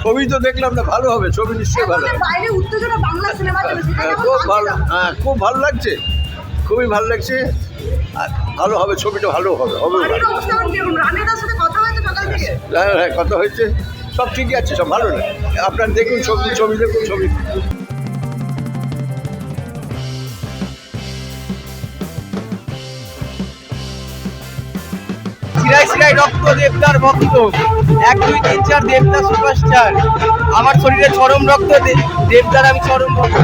ছবি তো দেখলাম না, ভালো হবে, ছবি নিশ্চয়ই ভালো হবে। বাইরে উত্তেজনা বাংলা সিনেমা চলেছে, এটা কেমন খুব লাগছে ভালো, দাদা? হ্যাঁ খুব ভালো লাগছে, খুবই ভালো লাগছে। আর ভালো হবে, ছবিটা ভালো হবে, হবে বাড়ির ভালো। অবস্থা এখন কিরকম? রানীদার সাথে কথা হয়েছে সকাল থেকে? হ্যাঁ হ্যাঁ, কথা হয়েছে, সব ঠিকই আছে, সব ভালো না। আপনার দেখুন ছবি, ছবি দেখুন ছবি। শিরায় শিরায় রক্ত, দেবদার ভক্ত, 1 2 3 4 দেবদার সুপারস্টার। আমার শরীরে চরম রক্ত, দেবদার আমি চরম ভক্ত।